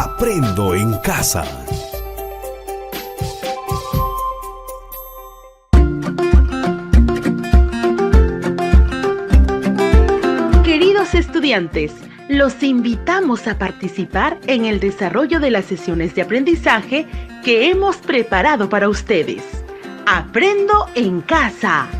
Aprendo en casa. Queridos estudiantes, los invitamos a participar en el desarrollo de las sesiones de aprendizaje que hemos preparado para ustedes. Aprendo en casa.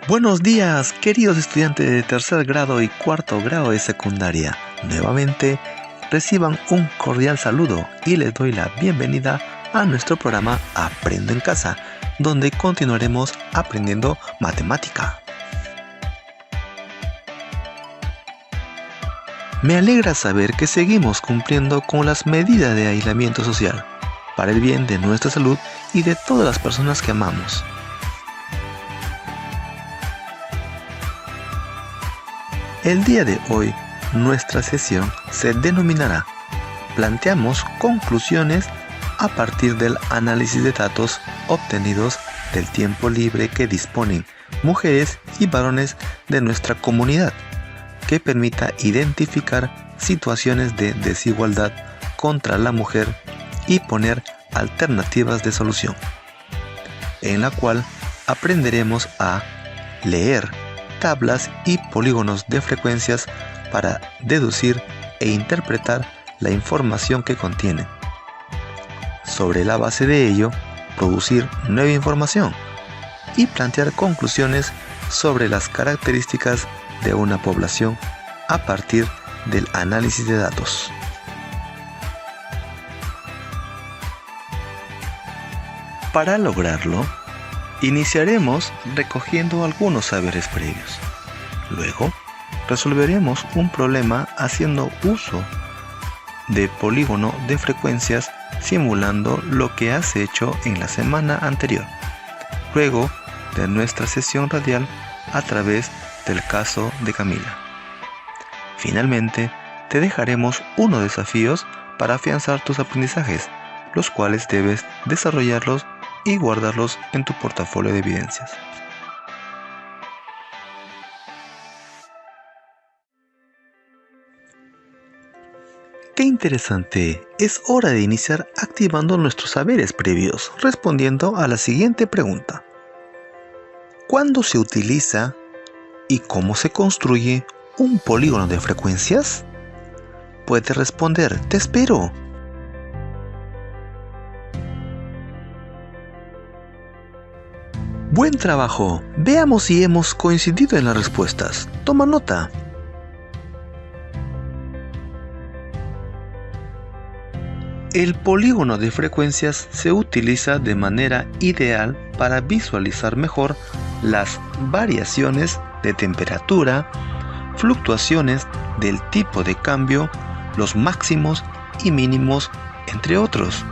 Buenos días, queridos estudiantes de tercer grado y cuarto grado de secundaria. Nuevamente, reciban un cordial saludo y les doy la bienvenida a nuestro programa Aprendo en Casa, donde continuaremos aprendiendo matemática. Me alegra saber que seguimos cumpliendo con las medidas de aislamiento social, para el bien de nuestra salud y de todas las personas que amamos. El día de hoy, nuestra sesión se denominará Planteamos conclusiones a partir del análisis de datos obtenidos del tiempo libre que disponen mujeres y varones de nuestra comunidad, que permita identificar situaciones de desigualdad contra la mujer y poner alternativas de solución, en la cual aprenderemos a leer tablas y polígonos de frecuencias para deducir e interpretar la información que contienen. Sobre la base de ello, producir nueva información y plantear conclusiones sobre las características de una población a partir del análisis de datos. Para lograrlo, iniciaremos recogiendo algunos saberes previos. Luego, resolveremos un problema haciendo uso de polígono de frecuencias simulando lo que has hecho en la semana anterior. Luego de nuestra sesión radial a través del caso de Camila. Finalmente, te dejaremos unos desafíos para afianzar tus aprendizajes, los cuales debes desarrollarlos y guardarlos en tu portafolio de evidencias. ¡Qué interesante! Es hora de iniciar activando nuestros saberes previos, respondiendo a la siguiente pregunta. ¿Cuándo se utiliza y cómo se construye un polígono de frecuencias? Puedes responder, te espero. Buen trabajo. Veamos si hemos coincidido en las respuestas. Toma nota. El polígono de frecuencias se utiliza de manera ideal para visualizar mejor las variaciones de temperatura, fluctuaciones del tipo de cambio, los máximos y mínimos, entre otros.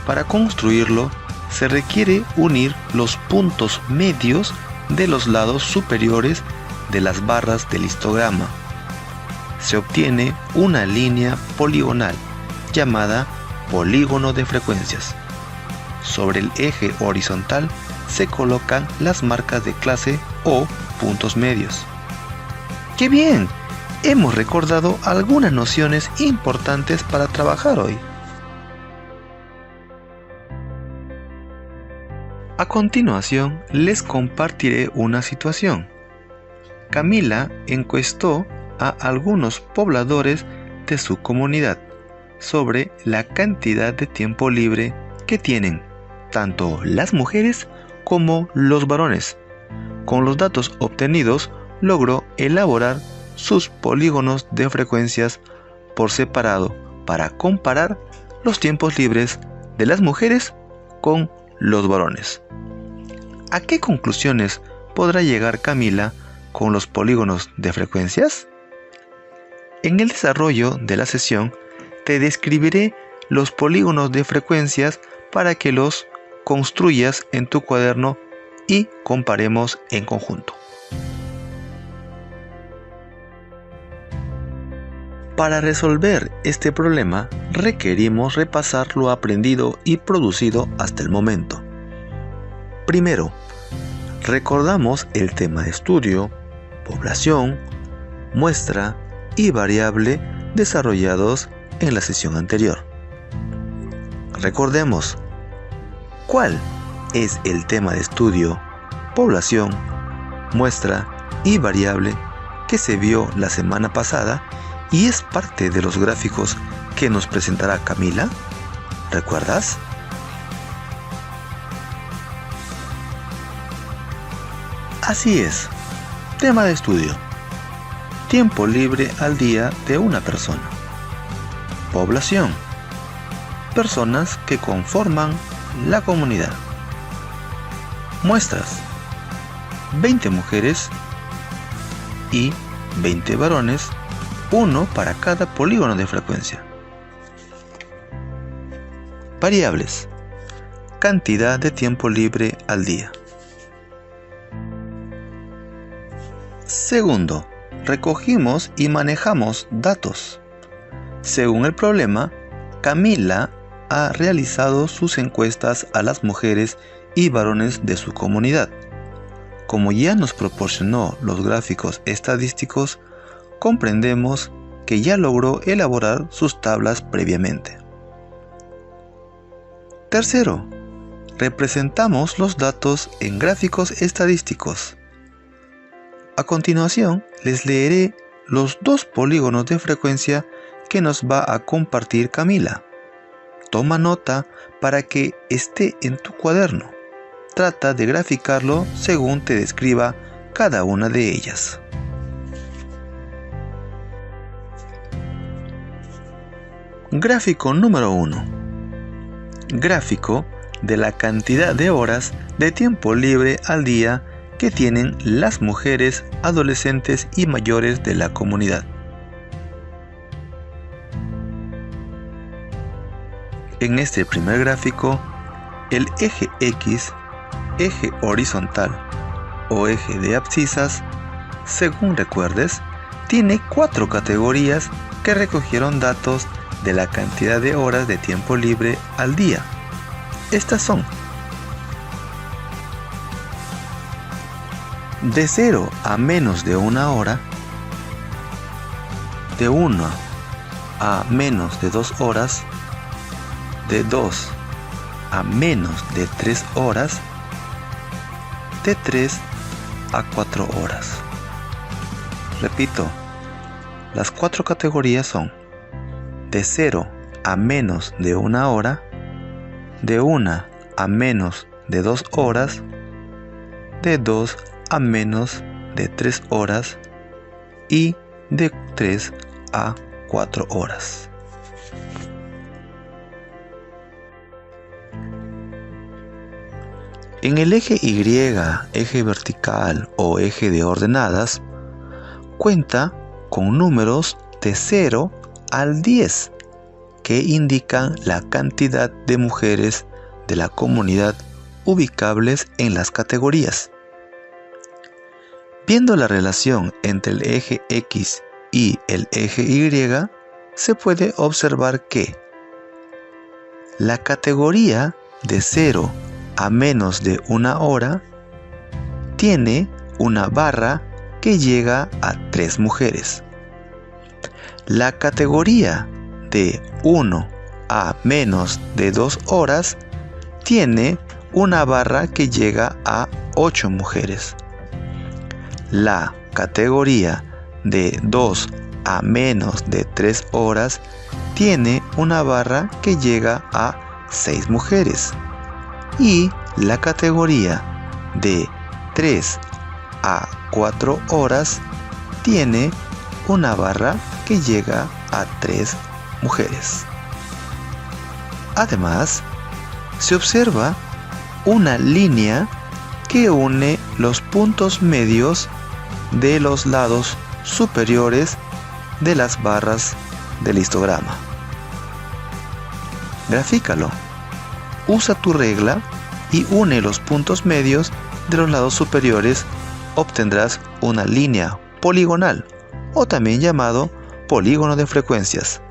Para construirlo, se requiere unir los puntos medios de los lados superiores de las barras del histograma. Se obtiene una línea poligonal llamada polígono de frecuencias. Sobre el eje horizontal se colocan las marcas de clase o puntos medios. ¡Qué bien! Hemos recordado algunas nociones importantes para trabajar hoy. A continuación, les compartiré una situación. Camila encuestó a algunos pobladores de su comunidad sobre la cantidad de tiempo libre que tienen tanto las mujeres como los varones. Con los datos obtenidos, logró elaborar sus polígonos de frecuencias por separado para comparar los tiempos libres de las mujeres con los varones. ¿A qué conclusiones podrá llegar Camila con los polígonos de frecuencias? En el desarrollo de la sesión te describiré los polígonos de frecuencias para que los construyas en tu cuaderno y comparemos en conjunto. Para resolver este problema requerimos repasar lo aprendido y producido hasta el momento. Primero, recordamos el tema de estudio, población, muestra y variable desarrollados en la sesión anterior. Recordemos, ¿cuál es el tema de estudio, población, muestra y variable que se vio la semana pasada y es parte de los gráficos que nos presentará Camila? ¿Recuerdas? Así es, tema de estudio: tiempo libre al día de una persona. Población: personas que conforman la comunidad. Muestras: 20 mujeres y 20 varones, uno para cada polígono de frecuencia. Variables: cantidad de tiempo libre al día. Segundo, recogimos y manejamos datos. Según el problema, Camila ha realizado sus encuestas a las mujeres y varones de su comunidad. Como ya nos proporcionó los gráficos estadísticos, comprendemos que ya logró elaborar sus tablas previamente. Tercero, representamos los datos en gráficos estadísticos. A continuación, les leeré los dos polígonos de frecuencia que nos va a compartir Camila. Toma nota para que esté en tu cuaderno. Trata de graficarlo según te describa cada una de ellas. Gráfico número 1. Gráfico de la cantidad de horas de tiempo libre al día que tienen las mujeres, adolescentes y mayores de la comunidad. En este primer gráfico, el eje X, eje horizontal o eje de abscisas, según recuerdes, tiene 4 categorías que recogieron datos de la cantidad de horas de tiempo libre al día. Estas son: de 0 a menos de 1 hora, de 1 a menos de 2 horas, de 2 a menos de 3 horas, de 3 a 4 horas. Repito, las 4 categorías son: de 0 a menos de 1 hora, de 1 a menos de 2 horas, de 2 a menos de 3 horas y de 3 a 4 horas. En el eje Y, eje vertical o eje de ordenadas, cuenta con números de 0 al 10 que indican la cantidad de mujeres de la comunidad ubicables en las categorías. Viendo la relación entre el eje X y el eje Y, se puede observar que la categoría de 0 a menos de 1 hora tiene una barra que llega a 3 mujeres. La categoría de 1 a menos de 2 horas tiene una barra que llega a 8 mujeres. La categoría de 2 a menos de 3 horas tiene una barra que llega a 6 mujeres. Y la categoría de 3 a 4 horas tiene una barra que llega a 3 mujeres. Además, se observa una línea que une los puntos medios de los lados superiores de las barras del histograma. Grafícalo. Usa tu regla y une los puntos medios de los lados superiores. Obtendrás una línea poligonal, o también llamado polígono de frecuencias.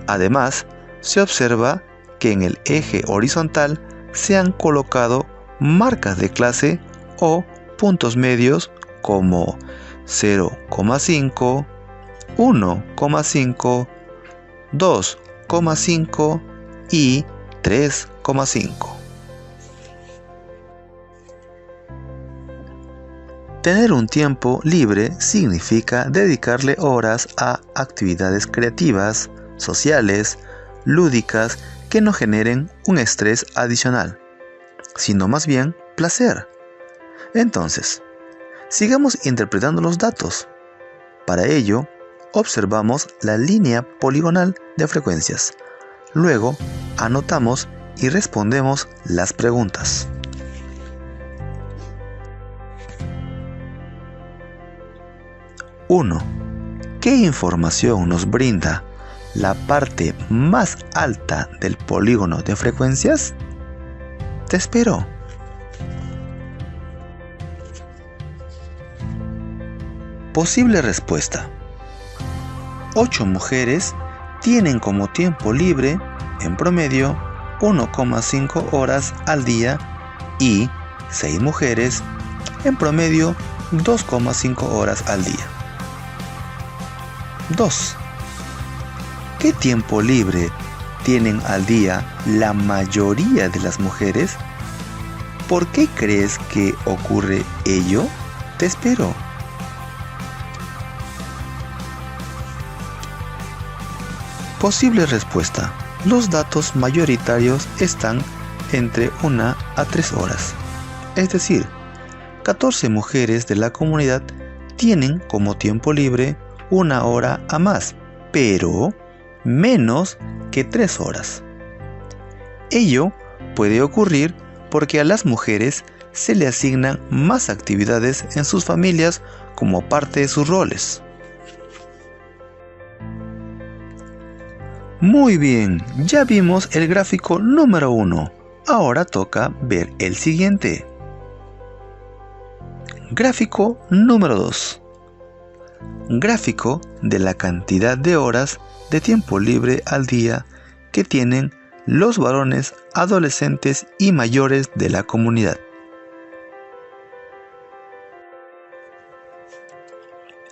Además, se observa que en el eje horizontal se han colocado marcas de clase o puntos medios como 0,5, 1,5, 2,5 y 3,5. Tener un tiempo libre significa dedicarle horas a actividades creativas, sociales, lúdicas que no generen un estrés adicional, sino más bien placer. Entonces, sigamos interpretando los datos. Para ello, observamos la línea poligonal de frecuencias. Luego, anotamos y respondemos las preguntas. 1. ¿Qué información nos brinda la parte más alta del polígono de frecuencias? Te espero. Posible respuesta. 8 mujeres tienen como tiempo libre, en promedio, 1,5 horas al día y 6 mujeres, en promedio, 2,5 horas al día. 2. ¿Qué tiempo libre tienen al día la mayoría de las mujeres? ¿Por qué crees que ocurre ello? Te espero. Posible respuesta. Los datos mayoritarios están entre 1 a 3 horas. Es decir, 14 mujeres de la comunidad tienen como tiempo libre 1 hora a más, pero menos que 3 horas. Ello puede ocurrir porque a las mujeres se le asignan más actividades en sus familias como parte de sus roles. Muy bien, ya vimos el gráfico número 1. Ahora toca ver el siguiente. Gráfico número 2. Gráfico de la cantidad de horas de tiempo libre al día que tienen los varones adolescentes y mayores de la comunidad.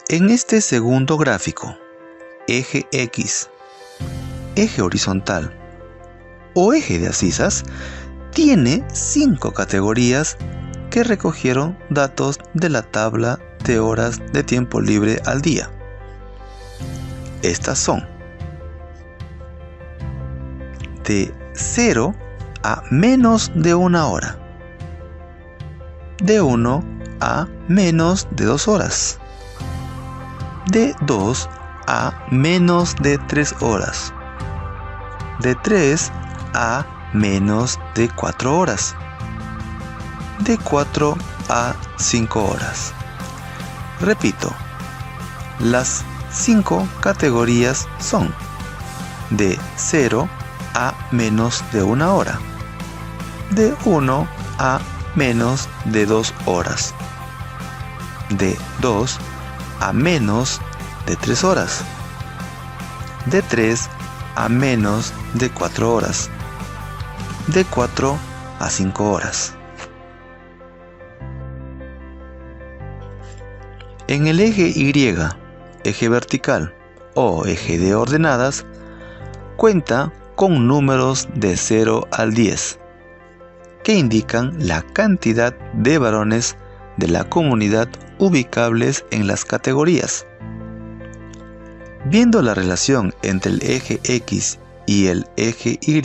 En este segundo gráfico, eje X, eje horizontal o eje de abscisas, tiene 5 categorías que recogieron datos de la tabla de horas de tiempo libre al día. Estas son de 0 a menos de 1 hora, de 1 a menos de 2 horas, de 2 a menos de 3 horas, de 3 a menos de 4 horas, de 4 a 5 horas. Repito, las 5 categorías son de 0 a menos de 1 hora, de 1 a menos de 2 horas, de 2 a menos de 3 horas, de 3 a menos de 4 horas, de 4 a 5 horas. En el eje Y, eje vertical o eje de ordenadas, cuenta con números de 0 al 10, que indican la cantidad de varones de la comunidad ubicables en las categorías. Viendo la relación entre el eje X y el eje Y,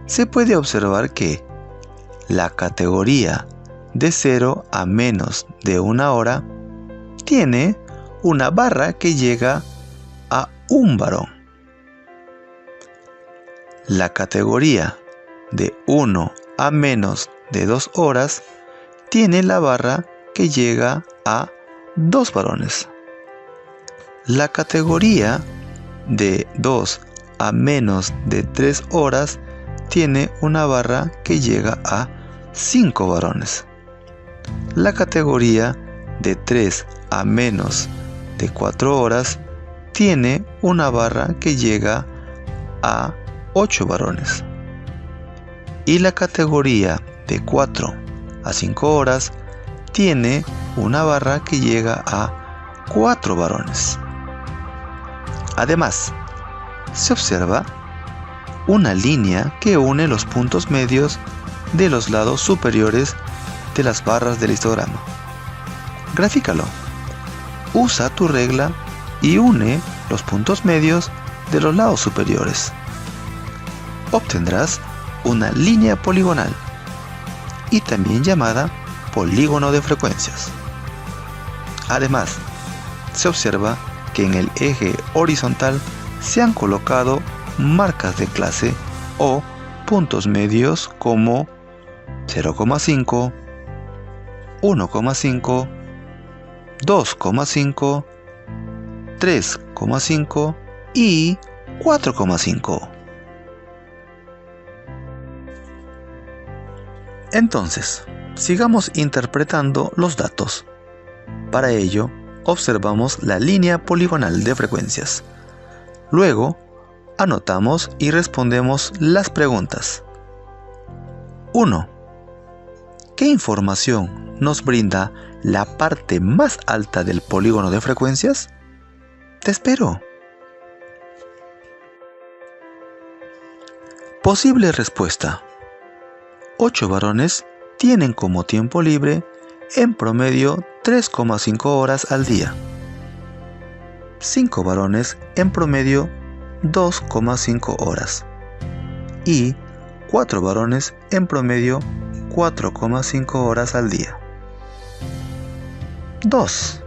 se puede observar que la categoría de 0 a menos de 1 hora tiene una barra que llega a un varón. La categoría de 1 a menos de 2 horas tiene la barra que llega a 2 varones. La categoría de 2 a menos de 3 horas tiene una barra que llega a 5 varones. La categoría de 3 a menos de 4 horas tiene una barra que llega a 8 varones. Y la categoría de 4 a 5 horas, tiene una barra que llega a 4 varones. Además, se observa una línea que une los puntos medios de los lados superiores de las barras del histograma. Grafícalo. Usa tu regla y une los puntos medios de los lados superiores. Obtendrás una línea poligonal y también llamada polígono de frecuencias. Además, se observa que en el eje horizontal se han colocado marcas de clase o puntos medios como 0,5, 1,5, 2,5, 3,5 y 4,5. Entonces, sigamos interpretando los datos. Para ello, observamos la línea poligonal de frecuencias. Luego, anotamos y respondemos las preguntas. 1. ¿Qué información nos brinda la parte más alta del polígono de frecuencias? Te espero. Posible respuesta. 8 varones tienen como tiempo libre en promedio 3,5 horas al día. 5 varones en promedio 2,5 horas. Y 4 varones en promedio 4,5 horas al día. 2.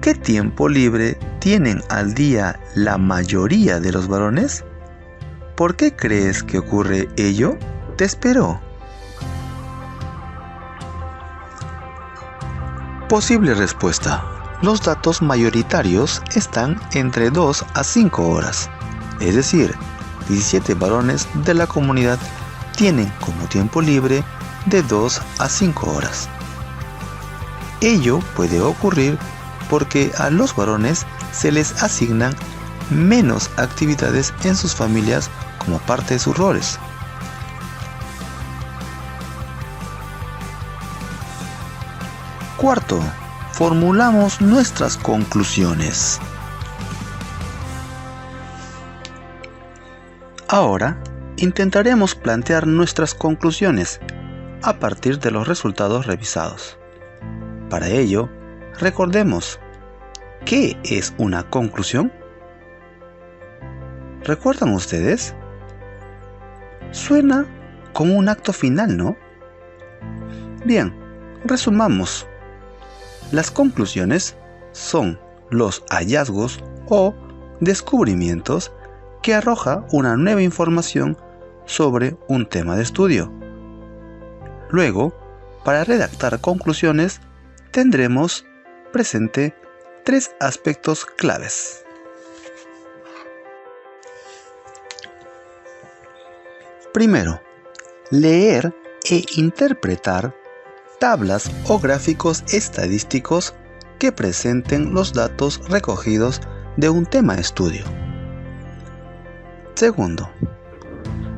¿Qué tiempo libre tienen al día la mayoría de los varones? ¿Por qué crees que ocurre ello? Te espero. Posible respuesta. Los datos mayoritarios están entre 2 a 5 horas. Es decir, 17 varones de la comunidad tienen como tiempo libre de 2 a 5 horas. Ello puede ocurrir porque a los varones se les asignan menos actividades en sus familias como parte de sus roles. Cuarto, formulamos nuestras conclusiones. Ahora, intentaremos plantear nuestras conclusiones a partir de los resultados revisados. Para ello, recordemos, ¿qué es una conclusión? ¿Recuerdan ustedes? Suena como un acto final, ¿no? Bien, resumamos. Las conclusiones son los hallazgos o descubrimientos que arroja una nueva información sobre un tema de estudio. Luego, para redactar conclusiones, tendremos presente 3 aspectos claves. Primero, leer e interpretar tablas o gráficos estadísticos que presenten los datos recogidos de un tema de estudio. Segundo,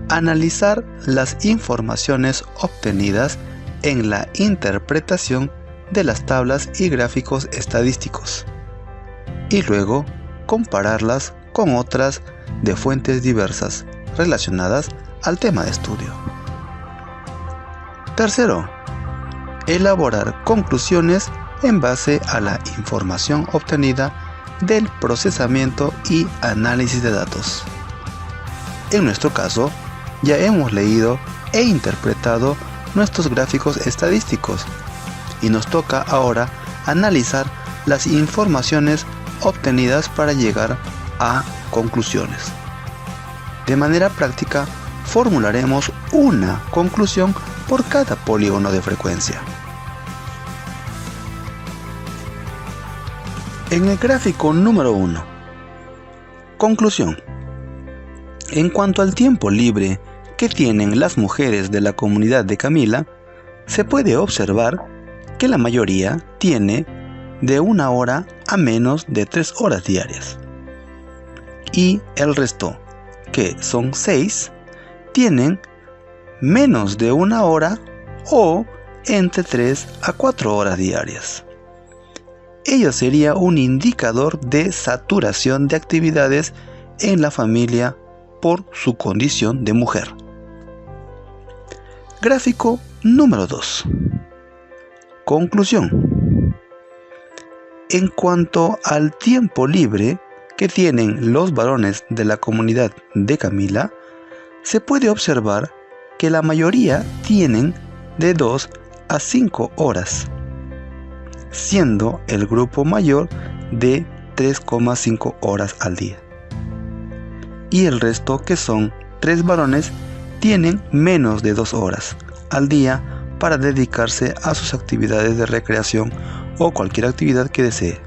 analizar las informaciones obtenidas en la interpretación de las tablas y gráficos estadísticos y luego compararlas con otras de fuentes diversas relacionadas al tema de estudio. Tercero, elaborar conclusiones en base a la información obtenida del procesamiento y análisis de datos. En nuestro caso, ya hemos leído e interpretado nuestros gráficos estadísticos y nos toca ahora analizar las informaciones obtenidas para llegar a conclusiones. De manera práctica, formularemos una conclusión por cada polígono de frecuencia. En el gráfico número 1, conclusión. En cuanto al tiempo libre que tienen las mujeres de la comunidad de Camila, se puede observar que la mayoría tiene de 1 hora a menos de 3 horas diarias. Y el resto, que son 6, tienen menos de 1 hora o entre 3 a 4 horas diarias. Ello sería un indicador de saturación de actividades en la familia por su condición de mujer. Gráfico número 2. Conclusión. En cuanto al tiempo libre que tienen los varones de la comunidad de Camila, se puede observar que la mayoría tienen de 2 a 5 horas, siendo el grupo mayor de 3,5 horas al día. Y el resto, que son 3 varones, tienen menos de 2 horas al día para dedicarse a sus actividades de recreación o cualquier actividad que desee.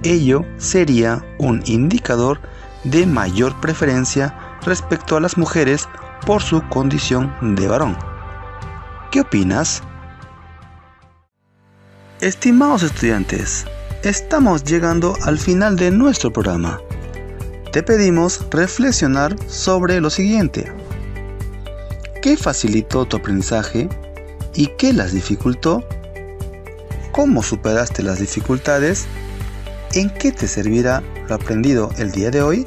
Ello sería un indicador de mayor preferencia respecto a las mujeres por su condición de varón. ¿Qué opinas? Estimados estudiantes, estamos llegando al final de nuestro programa. Te pedimos reflexionar sobre lo siguiente. ¿Qué facilitó tu aprendizaje y qué las dificultó? ¿Cómo superaste las dificultades? ¿En qué te servirá lo aprendido el día de hoy?